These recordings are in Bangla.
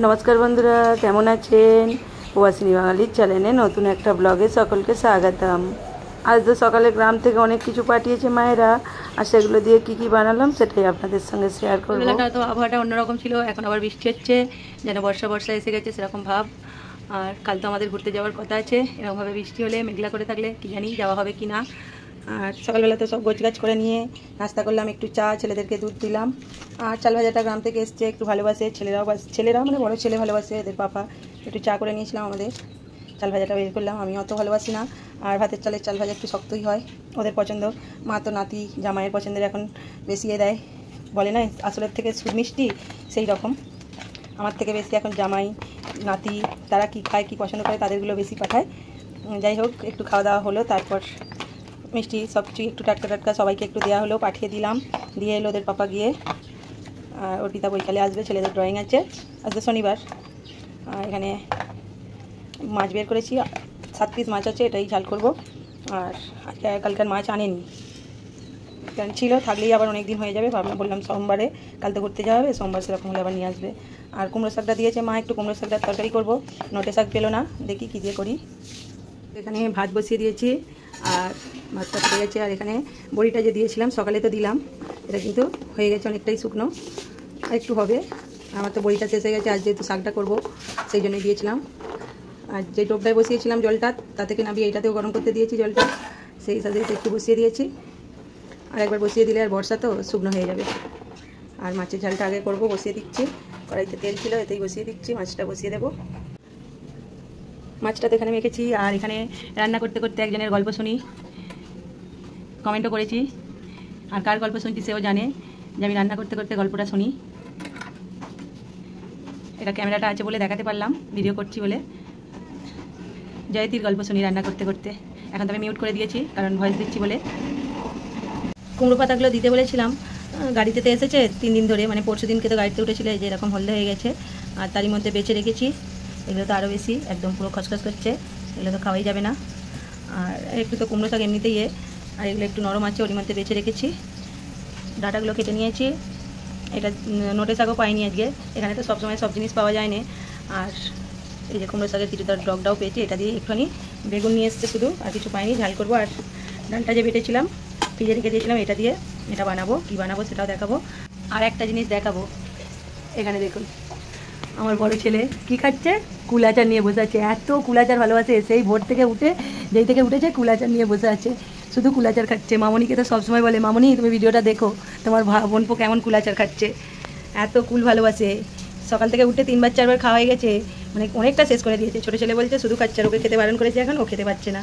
नमस्कार बंधुरा केमन आছেন ওয়াসিনী বাঙালির চ্যানেলে নতুন একটা ব্লগে সকলকে স্বাগতম। আজ তো সকালে গ্রাম থেকে অনেক কিছু পাঠিয়েছে মায়েরা, আর সেগুলো দিয়ে কি কি বানালাম সেটাই আপনাদের সঙ্গে শেয়ার করব। এলাকাটা তো আবহাওয়াটা অন্যরকম ছিল, এখন আবার বৃষ্টি হচ্ছে, যেন বর্ষা বর্ষা এসে গেছে সেরকম ভাব। আর কাল তো আমাদের ঘুরতে যাওয়ার কথা আছে, এরকমভাবে বৃষ্টি হলে মেঘলা করে থাকলে কি জানি যাওয়া হবে কি না। আর সকালবেলা তো সব গোছগাছ করে নিয়ে নাস্তা করলাম, একটু চা, ছেলেদেরকে দুধ দিলাম। আর চাল ভাজাটা গ্রাম থেকে এসছে, একটু ভালোবাসে ছেলেরাও মানে বড় ছেলে ভালোবাসে, এদের পাপা একটু চা করে নিয়েছিলাম। আমাদের চাল ভাজাটা বের করলাম, আমি অত ভালোবাসি না, আর ভাতের চালের চাল ভাজা একটু শক্তই হয়, ওদের পছন্দ। মা তো নাতি জামাইয়ের পছন্দের এখন বেশি দেয়, বলে না আসলের থেকে সুদ মিষ্টি, সেই রকম আমার থেকে বেশি এখন জামাই নাতি তারা কি খায় কি পছন্দ করে তাদেরগুলো বেশি পাঠায়। যাই হোক, একটু খাওয়া দাওয়া হলো, তারপর মিষ্টি সব কিছু একটু টাটকা টাটকা সবাইকে একটু দেওয়া হলো, পাঠিয়ে দিলাম। দিয়ে এলো ওদের পাপা গিয়ে, আর অর্পিতা বৈকালে আসবে, ছেলেদের ড্রয়িং আছে আজকে শনিবার। এখানে মাছ বের করেছি, 7 পিস মাছ আছে, এটাই ঝাল করব। আর কালকার মাছ আনেনি, কারণ ছিল থাকলেই আবার অনেক দিন হয়ে যাবে, বললাম সোমবারে, কাল তো ঘুরতে যাওয়া হবে, সোমবার সেরকম হলে আবার নিয়ে আসবে। আর কুমড়ো শাকটা দিয়েছে মা, একটু কুমড়ো শাকটার তরকারি করবো, নটে শাক পেলো না, দেখি কী দিয়ে করি। এখানে ভাত বসিয়ে দিয়েছি, আর ভাতটা ফুটে গেছে। আর এখানে বড়িটা যে দিয়েছিলাম সকালে তো দিলাম, এটা কিন্তু হয়ে গেছে অনেকটাই শুকনো, আর একটু হবে। আমার তো বড়িটা শেষ হয়ে গেছে, আজ যেহেতু শাকটা করবো সেই জন্যই দিয়েছিলাম। আর যে টোপটায় বসিয়েছিলাম জলটা, তা থেকে নামিয়ে এটাতেও গরম করতে দিয়েছি জলটা, সেই সাথে একটু বসিয়ে দিয়েছি। আর একবার বসিয়ে দিলে আর বর্ষা তো শুকনো হয়ে যাবে। আর মাছের ঝালটা আগে করবো, বসিয়ে দিচ্ছি, কড়াইতে তেল ছিল এতেই বসিয়ে দিচ্ছি, মাছটা বসিয়ে দেবো। মাছটা তো এখানে মেখেছি। আর এখানে রান্না করতে করতে একজনের গল্প শুনি, কমেন্টও করেছি, আর কার গল্প শুনছি সেও জানে যে আমি রান্না করতে করতে গল্পটা শুনি। এটা ক্যামেরাটা আছে বলে দেখাতে পারলাম, ভিডিও করছি বলে। জয়তীর গল্প শুনি রান্না করতে করতে, এখন তো আমি মিউট করে দিয়েছি কারণ ভয়েস দিচ্ছি বলে। কুমড়ো পাতাগুলো দিতে বলেছিলাম, গাড়িতে তো এসেছে 3 দিন ধরে, মানে পরশু দিনকে তো গাড়িতে উঠেছিল, এই যে এরকম হলদে হয়ে গেছে। আর তারই মধ্যে বেছে রেখেছি, এগুলো তো আরও বেশি একদম পুরো খসখস করছে, এগুলো তো খাওয়াই যাবে না। আর একটু তো কুমড়ো শাক এমনিতেই আর এগুলো একটু নরম আছে, ওর মধ্যে বেছে রেখেছি। ডাঁটাগুলো কেটে নিয়েছি, এটা নোটে শাকও পাইনি আজকে, এখানে তো সবসময় সব জিনিস পাওয়া যায় না। আর এই যে কুমড়ো শাকের কিছুটা ডগটাও পেয়েছি, এটা দিয়ে একটুখানি বেগুন নিয়ে এসছে শুধু, আর কিছু পাইনি, ঝাল করবো। আর ডালটা যে বেটেছিলাম ফ্রিজে রেখে দিয়েছিলাম, এটা দিয়ে এটা বানাবো, কী বানাবো সেটাও দেখাবো। আর একটা জিনিস দেখাবো, এখানে দেখুন আমার বড় ছেলে কি খাচ্ছে, কুলাচার নিয়ে বসে আছে। এত কুলাচার ভালোবাসে, সেই ভোর থেকে যেই থেকে উঠেছে কুলাচার নিয়ে বসে আছে, শুধু কুলাচার খাচ্ছে। মামনিকে তো সবসময় বলে, মামনি তুমি ভিডিওটা দেখো, তোমার বোনপো কেমন কুলাচার খাচ্ছে, এত কুল ভালোবাসে। সকাল থেকে উঠে 3 বার 4 বার খাওয়া হয়ে গেছে, মানে অনেকটা শেষ করে দিয়েছে। ছোটো ছেলে বলছে শুধু খাচ্ছে, আর ওকে খেতে বারণ করেছে, এখন ও খেতে পারছে না।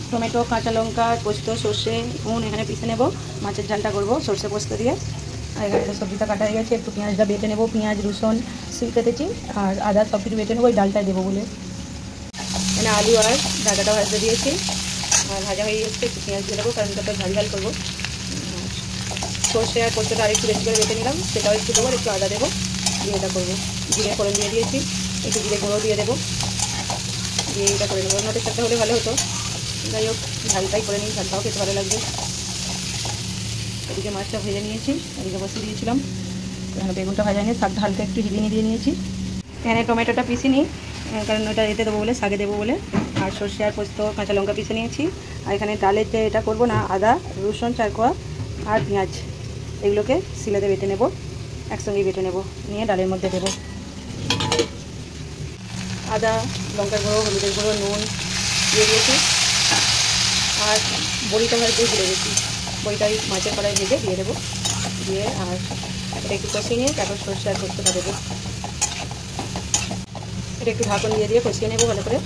টমেটো, কাঁচা লঙ্কা, পোস্ত, সর্ষে, নুন এখানে পিষে নেব, মাছের ঝালটা করবো সর্ষে পোস্ত দিয়ে। আর এখানে সবজিটা কাটা হয়ে গেছে, একটু পেঁয়াজটা বেটে নেবো, পেঁয়াজ রসুন সিল কেটেছি, আর আদা সব কিছু বেটে নেবো, ওই ডালটায় দেবো বলে। এখানে আলু আর ডাঁটাটা ভাজতে দিয়েছি, আর ভাজা হয়ে গেছে, একটু পেঁয়াজ দিয়ে দেবো কারণ তারপর ঝাল ঝাল করবো। সর্ষে আর পোস্তটা আর একটু বেশি করে বেটে নিলাম, সেটাও একটু দেবো, একটু আদা দেবো, দিয়ে এটা করবো। জিরে ফোড়ন দিয়ে দিয়েছি, একটু জিরে গুঁড়ো দিয়ে দেবো, দিয়ে এটা করে নেবো। নোটের সাথে হলে ভালো হতো, যাই হোক ঝালটাই করে নিই, ঝালটাও খেতে ভালো লাগবে। এদিকে মাছটা ভেজে নিয়েছি, এদিকে বসিয়ে দিয়েছিলাম, এখানে বেগুনটা ভাজা নিয়ে শাকটা হালকা একটু হিরিয়ে দিয়ে নিয়েছি। এখানে টমেটোটা পিষে নিই, কারণ ওটা এতে দেবো বলে, শাকে দেবো বলে। আর সর্ষে আর পোস্ত কাঁচা লঙ্কা পিষে নিয়েছি। আর এখানে ডালের যে এটা করবো না, আদা রসুন 4 কোয়া আর পেঁয়াজ, এগুলোকে শিলেতে বেটে নেব, একসঙ্গেই বেটে নেব, নিয়ে ডালের মধ্যে দেবো। আদা লঙ্কার গুঁড়ো, হলুদের গুঁড়ো, নুন দিয়ে দিয়েছি। আর বড়িটা ভাজতে ভুলে গেছি, বড়িটা ওই মাছের কড়াই ভেজে দিয়ে দেবো, দিয়ে আর এটা একটু কষিয়ে নিয়ে তারপর সর্ষে আর পোস্তটা দেবো। এটা একটু ঢাকন দিয়ে কষিয়ে নেবো ভালো করে।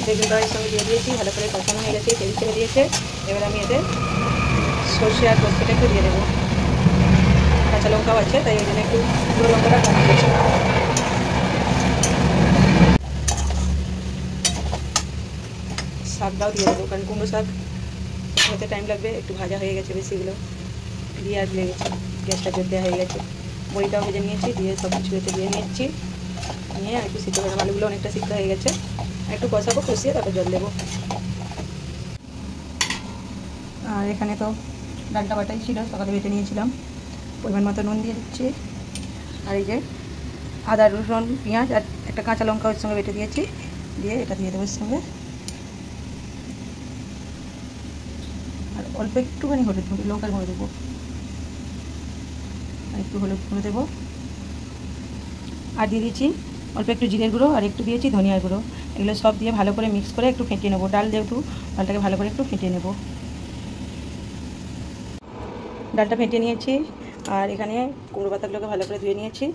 বেগুনটা এর সঙ্গে দিয়ে দিয়েছি, ভালো করে কষানো হয়ে গেছে, তেল ছেড়ে দিয়েছে। এবার আমি এতে সর্ষে আর পোস্তটা একটু দিয়ে দেবো। কাঁচা লঙ্কাও আছে, তাই ওই জন্য একটু গুঁড়ো লঙ্কাটা কম দিয়েছি। শাকটাও দিয়ে দেবো, কারণ কুমড়ো শাক হতে টাইম লাগবে, একটু ভাজা হয়ে গেছে বেশিগুলো, দিয়ে আর লেগেছে, গ্যাসটা জোর দেওয়া হয়ে গেছে। বড়িটাও ভেজে নিয়েছি, দিয়ে সব কিছু এতে দিয়ে নিচ্ছি, নিয়ে আর একটু সিদ্ধ করে, আলুগুলো অনেকটা সিদ্ধ হয়ে গেছে, একটু কষাবো, কষিয়ে তারপর জল দেবো। আর এখানে তো ডালটা বাটাই ছিল, সকালে বেটে নিয়েছিলাম। পরিমাণ মতো নুন দিয়ে দিচ্ছি, আর এই যে আদা রসুন পেঁয়াজ আর একটা কাঁচা লঙ্কা ওর সঙ্গে বেটে দিয়েছি, দিয়ে এটা দিয়ে দেবো এর সঙ্গে। আর অল্প একটুখানি হলুদ গুঁড়ো, লঙ্কার গুঁড়ো দেবো, আর একটু হলুদ গুঁড়ো দেবো, আর দিয়ে দিয়েছি অল্প একটু জিরের গুঁড়ো, আর একটু দিয়েছি ধনিয়ার গুঁড়ো। এগুলো সব দিয়ে ভালো করে মিক্স করে একটু ফেটিয়ে নেবো। ডাল যেহেতু, ডালটাকে ভালো করে একটু ফেটিয়ে নেবো। ডালটা ফেটিয়ে নিয়েছি, আর এখানে কুমড়ো পাতাগুলোকে ভালো করে ধুয়ে নিয়েছি।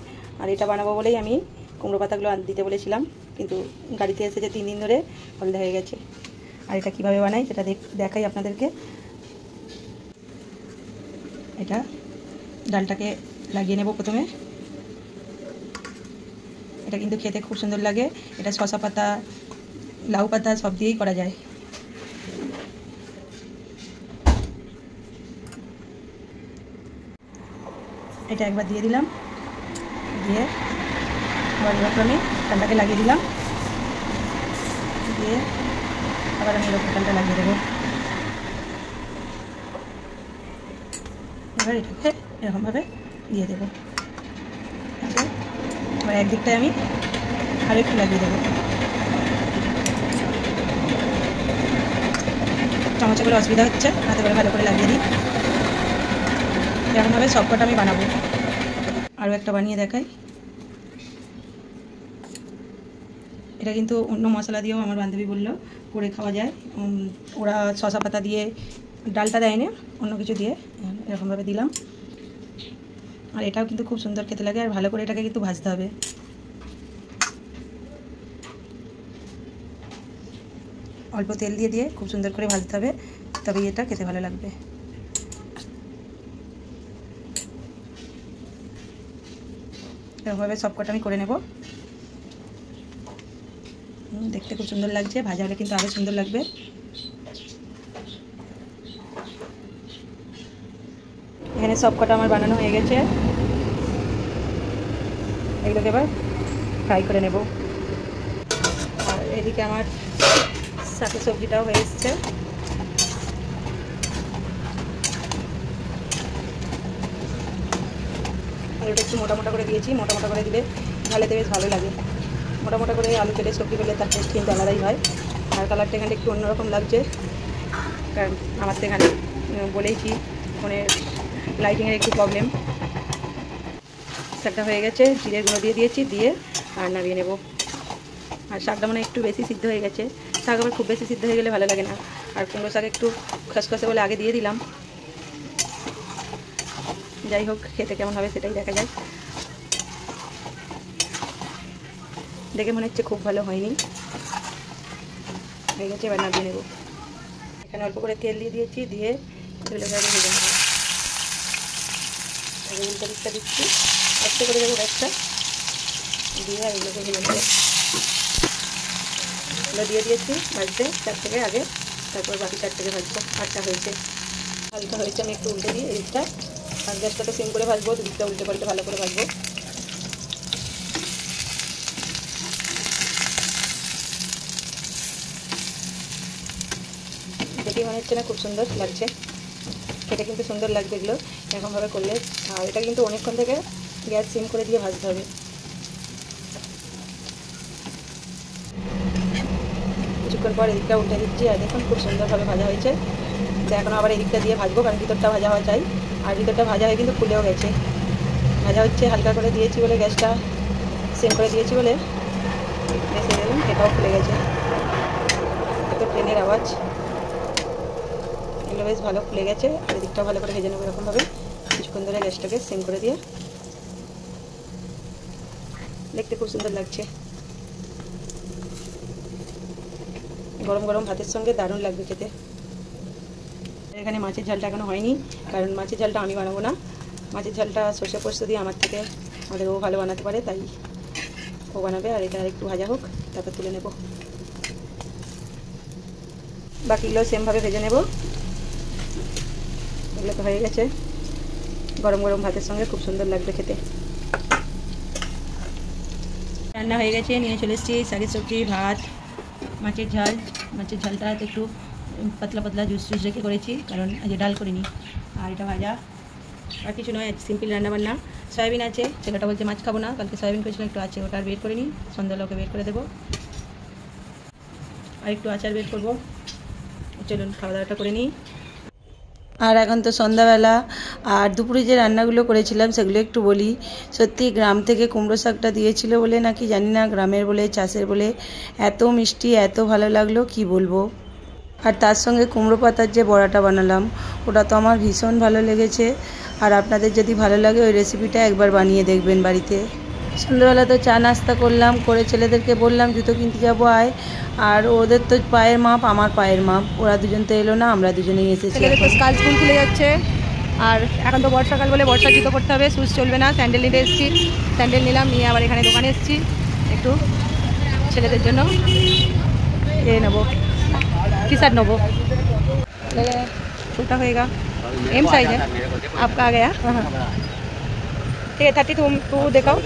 আর এটা বানাবো বলেই আমি কুমড়ো পাতাগুলো দিতে বলেছিলাম, কিন্তু গাড়িতে এসেছে 3 দিন ধরে, হলদে হয়ে গেছে। আর এটা কীভাবে বানাই সেটা দেখাই আপনাদেরকে। এটা ডালটাকে লাগিয়ে নেব প্রথমে। এটা কিন্তু খেতে খুব সুন্দর লাগে। এটা শসা পাতা, লাউ পাতা সব দিয়েই করা যায়। এটা একবার দিয়ে দিলাম, দিয়ে আবার এরকম আমি ডালটাকে লাগিয়ে দিলাম, দিয়ে আবার আমি এরকম ডালটা লাগিয়ে দেবো। এবার এটাকে এরকমভাবে দিয়ে দেবো। এবার একদিকটায় আমি আরও একটু লাগিয়ে দেবো। চামচে করে অসুবিধা হচ্ছে, হাতে করে ভালো করে লাগিয়ে দিই। এরকমভাবে সবকটা আমি বানাবো। আরও একটা বানিয়ে দেখাই। এটা কিন্তু অন্য মশলা দিয়েও আমার বান্ধবী বললো করে খাওয়া যায়। ওরা শসা পাতা দিয়ে ডালটা দেয় না, অন্য কিছু দিয়ে এরকমভাবে দিলাম। আর এটাও কিন্তু খুব সুন্দর খেতে লাগে। আর ভালো করে এটাকে কিন্তু ভাজতে হবে। অল্প তেল দিয়ে দিয়ে খুব সুন্দর করে ভাজতে হবে, তবেই এটা খেতে ভালো লাগবে। এরকমভাবে সবকটা আমি করে নেব। দেখতে খুব সুন্দর লাগছে, ভাজা হলে কিন্তু আরও সুন্দর লাগবে। এখানে সবকটা আমার বানানো হয়ে গেছে। এগুলোকে এবার ফ্রাই করে নেব। আর এদিকে আমার সাথে সবজিটাও হয়ে এসছে। আলুটা একটু মোটা মোটা করে দিয়েছি, মোটা মোটা করে দিলে ঝালেতে বেশ ভালো লাগে। মোটা মোটা করে আলু কেটে সবজি করলে তার টেস্ট কিন্তু আলাদাই হয়। আর কালারটা এখানে একটু অন্যরকম লাগছে, কারণ আমার তো এখানে বলেইছি ফোনের লাইটিংয়ের একটু প্রবলেম। শাকটা হয়ে গেছে, জিরের গুঁড়ো দিয়ে দিয়েছি, দিয়ে আর নামিয়ে নেব। আর শাকটা মানে একটু বেশি সিদ্ধ হয়ে গেছে। শাক আবার খুব বেশি সিদ্ধ হয়ে গেলে ভালো লাগে না। আর কুমড়ো শাক একটু খসখসে বলে আগে দিয়ে দিলাম। যাই হোক, খেতে কেমন হবে সেটাই দেখা যায়। দেখে মনে হচ্ছে খুব ভালো হয়নি, হয়ে গেছে। এবার নামিয়ে নেব। এখানে অল্প করে তেল দিয়ে দিয়েছি, দিয়ে এগুলোকে আগে ভেজে নেব। উল্টো দিকটা দিচ্ছি, আস্তে করে দেবো গ্যাসটা, দিয়ে আর এগুলোকে ভেজে নেব। এগুলো দিয়ে দিয়েছি ভাজতে 4 থেকে আগে, তারপর বাকি 4 থেকে ভাজবো। 8টা হয়েছে, হালকা হয়েছে। আমি একটু উল্টে দিই এদিকটা, আর গ্যাসটাকে সিম করে ভাজবো। দুদিকটা উল্টে পাল্টে ভালো করে ভাজবো। দেখেই মনে হচ্ছে না খুব সুন্দর লাগছে, খেতে কিন্তু সুন্দর লাগবে এগুলো এরকমভাবে করলে। আর এটা কিন্তু অনেকক্ষণ থেকে গ্যাস সিম করে দিয়ে ভাজতে হবে। কিছুক্ষণ পর এদিকটা উল্টে দিচ্ছি, আর দেখুন খুব সুন্দরভাবে ভাজা হয়েছে। তো এখন আবার এদিকটা দিয়ে ভাজবো, কারণ ভিতরটা ভাজা হওয়া চাই। আর ভিতরটা ভাজা হয়ে কিন্তু ফুলেও গেছে, ভাজা হচ্ছে। হালকা করে দিয়েছি বলে, গ্যাসটা সিম করে দিয়েছি বলে এসে দেখুন এটাও ফুলে গেছে। এত ট্রেনের আওয়াজ। এগুলো বেশ ভালো ফুলে গেছে। আর এদিকটাও ভালো করে ভেজে নেবো এরকমভাবে কিছুক্ষণ ধরে, গ্যাসটাকে সিম করে দিয়ে। দেখতে খুব সুন্দর লাগছে, গরম গরম ভাতের সঙ্গে দারুণ লাগবে খেতে। এখানে মাছের ঝালটা এখনো হয়নি, কারণ মাছের ঝালটা আমি বানাবো না। মাছের ঝালটা সর্ষে পোস্ত দিয়ে আমার থেকে আমাদের ও ভালো বানাতে পারে, তাই ও বানাবে। আর এটা একটু ভাজা হোক, তারপর তুলে নেব। বাকিগুলো সেমভাবে ভেজে নেব। এগুলো তো হয়ে গেছে, গরম গরম ভাতের সঙ্গে খুব সুন্দর লাগবে খেতে। রান্না হয়ে গেছে, নিয়ে চলে এসেছি শাকের সবজি, ভাত, মাছের ঝাল। মাছের ঝালটা একটু পাতলা পাতলা জুস জুস রেখে করেছি, কারণ আজ ডাল করিনি। আর এটা ভাজা, আর কিছু নয়, সিম্পল রান্নাবান্না। সয়াবিন আছে, ছেলেটা বলছে মাছ খাবো না, কালকে সয়াবিন করেছিলাম একটু আছে, ওটা আর বের করে নিই, সন্ধ্যাবেলা ওকে বের করে দেবো। আর একটু আচার বের করবো। চলুন খাওয়া দাওয়াটা করে নিই। আর এখন তো সন্ধ্যাবেলা, আর দুপুরে যে রান্নাগুলো করেছিলাম সেগুলো একটু বলি। সত্যি গ্রাম থেকে কুমড়ো শাকটা দিয়েছিল বলে নাকি জানি না, গ্রামের বলে চাষের বলে এত মিষ্টি, এত ভালো লাগলো কি বলবো। আর তার সঙ্গে কুমড়ো পাতার যে বড়াটা বানালাম ওটা তো আমার ভীষণ ভালো লেগেছে। আর আপনাদের যদি ভালো লাগে ওই রেসিপিটা একবার বানিয়ে দেখবেন বাড়িতে। সন্ধ্যাবেলা তো চা নাস্তা করলাম, করে ছেলেদেরকে বললাম জুতো কিনতে যাবো আয়। আর ওদের তো পায়ের মাপ আমার পায়ের মাপ, ওরা দুজন তো এলো না, আমরা দুজনেই এসেছি। কাল স্কুল খুলে যাচ্ছে, আর এখন তো বর্ষাকাল বলে বর্ষার জুতো করতে হবে, শুজ চলবে না। স্যান্ডেল নিতে এসেছি, স্যান্ডেল নিলাম, নিয়ে আবার এখানে দোকানে এসেছি একটু ছেলেদের জন্য ये নেবো, टी शर्ट নেবো। छोटा होएगा, एम साइज है आपका आ गया। हाँ ठीक है, 32 देखाओ।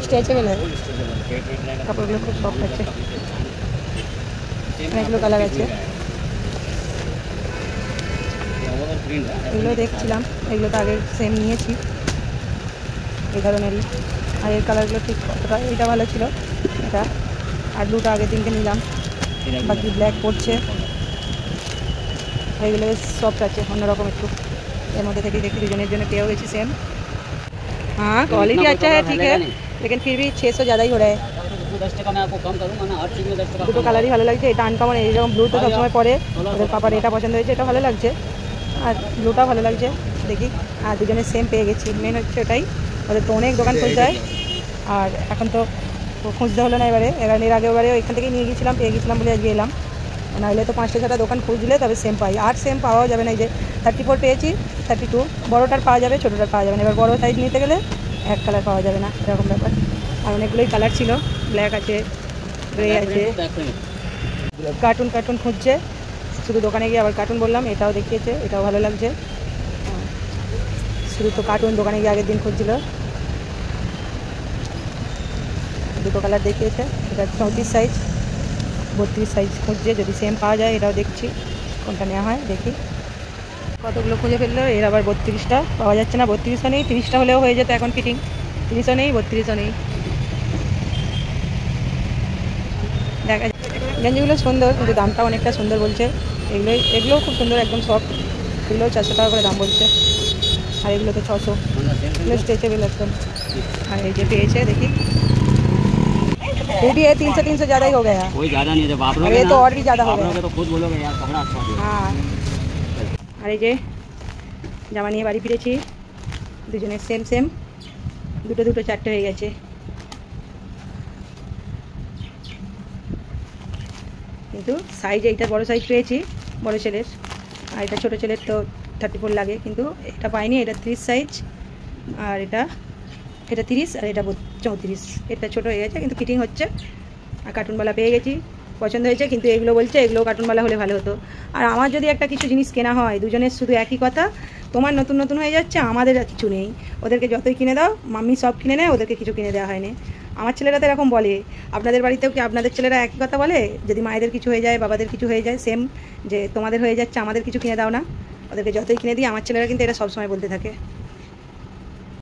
स्ट्रेचेबल है, কাপড়গুলো খুব সফট আছে, অনেকগুলো কালার আছে। এগুলো দেখছিলাম, এগুলো তো আগে সেম নিয়েছি এই ধরনেরই। আর এর কালারগুলো ঠিক কতটা, এটা ভালো ছিল এটা, আর ব্লুটা আগে দিনকে নিলাম, বাকি ব্ল্যাক পড়ছে। এগুলো বেশ সফট আছে, অন্যরকম একটু। এর মধ্যে থেকে দেখি দুজনের জন্য পেয়েও গেছি सेम। हाँ क्वालिटी अच्छा है, ठीक है, लेकिन फिर भी 600 ज़्यादा ही हो रहा है। 10 টাকা मैं आपको कम करूंगा ना, हर चीज में 10 টাকা। দুটো কালারই ভালো লাগছে, এটা আনকমন, এইরকম ব্লু তো সবসময় পরে, ওদের পাপার এটা পছন্দ হয়েছে, এটা ভালো লাগছে, আর ব্লুটাও ভালো লাগছে। দেখি, আর দুজনের সেম পেয়ে গেছি, মেন হচ্ছে ওটাই। ওদের তো অনেক দোকান খুঁজতে হয়, আর এখন তো খুঁজতে হলো না এবারে, এর আগেবারে ওইখান থেকে নিয়ে গিয়েছিলাম, পেয়ে গেছিলাম বলে আজকে এলাম। নাহলে তো 5টা দোকান খুঁজলে তবে সেম পাই, আর সেম পাওয়াও যাবে না। এই যে 34 পেয়েছি, 32 বড়োটার পাওয়া যাবে, ছোটোটার পাওয়া যাবে না। এবার বড়ো সাইজ নিতে গেলে এক কালার পাওয়া যাবে না, এরকম ব্যাপার। আর অনেকগুলোই কালার ছিল, ব্ল্যাক আছে, গ্রে আছে। কার্টুন কার্টুন খুঁজছে, শুধু দোকানে গিয়ে আবার কার্টুন বললাম, এটাও দেখিয়েছে, এটাও ভালো লাগছে। শুধু তো কার্টুন দোকানে গিয়ে আগের দিন খুঁজছিল, দুটো কালার দেখিয়েছে। এটা 34 সাইজ, 32 সাইজ খুঁজছে, যদি সেম পাওয়া যায় এটাও দেখছি কোনটা নেওয়া হয়, দেখি। কতগুলো খুঁজে ফেললো, এর আবার 32টা পাওয়া যাচ্ছে না, 32ও নেই, 30টা হলেও হয়ে যেত এখন ফিটিং। 30ও নেই, 32ও নেই। দেখা গেঞ্জিগুলো সুন্দর, কিন্তু দামটা অনেকটা সুন্দর বলছে। এগুলোও খুব সুন্দর, একদম সফট। এগুলোও 400 টাকা করে দাম বলছে, আর এগুলো তো 600। এগুলো স্ট্রেচেবল একদম। আর এই যে পেয়েছে, দেখি ये भी है 300 ज़्यादा ही हो गया। कोई ज़्यादा नहीं है, जब आप लोग ये तो और भी ज़्यादा हो गया, तो खुद बोलोगे यार कपड़ा अच्छा है। हाँ। আর এই যে জামা নিয়ে বাড়ি ফিরেছি, দুজনের সেম সেম, দুটো 4টে হয়ে গেছে। কিন্তু সাইজ এইটা বড় সাইজ পেয়েছি বড় ছেলের, আর এটা ছোটো ছেলের তো 34 লাগে, কিন্তু এটা পাইনি। এটা 30 সাইজ, আর এটা 30, আর এটা 34। এটা ছোটো হয়ে গেছে, কিন্তু ফিটিং হচ্ছে। আর কার্টুনওয়ালা পেয়ে গেছি, পছন্দ হয়েছে, কিন্তু এগুলো বলছে এগুলো কার্টুনওয়ালা হলে ভালো হতো। আর আমার যদি একটা কিছু জিনিস কেনা হয়, দুজনের শুধু একই কথা, তোমার নতুন নতুন হয়ে যাচ্ছে, আমাদের কিছু নেই। ওদেরকে যতই কিনে দাও, মাম্মি সব কিনে নেয়, ওদেরকে কিছু কিনে দেওয়া হয়নি। আমার ছেলেরা তো এরকম বলে, আপনাদের বাড়িতেও কি আপনাদের ছেলেরা একই কথা বলে? যদি মায়েদের কিছু হয়ে যায়, বাবাদের কিছু হয়ে যায়, সেম, যে তোমাদের হয়ে যাচ্ছে, আমাদের কিছু কিনে দাও না। ওদেরকে যতই কিনে দিই, আমার ছেলেরা কিন্তু এটা সবসময় বলতে থাকে।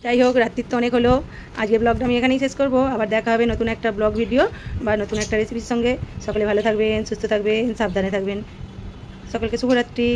যাই হোক, রাত্রির তো অনেক হলো, আজকে ব্লগটা আমি এখানেই শেষ করবো। আবার দেখা হবে নতুন একটা ব্লগ ভিডিও বা নতুন একটা রেসিপির সঙ্গে। সকলে ভালো থাকবেন, সুস্থ থাকবেন, সাবধানে থাকবেন। সকলকে শুভরাত্রি।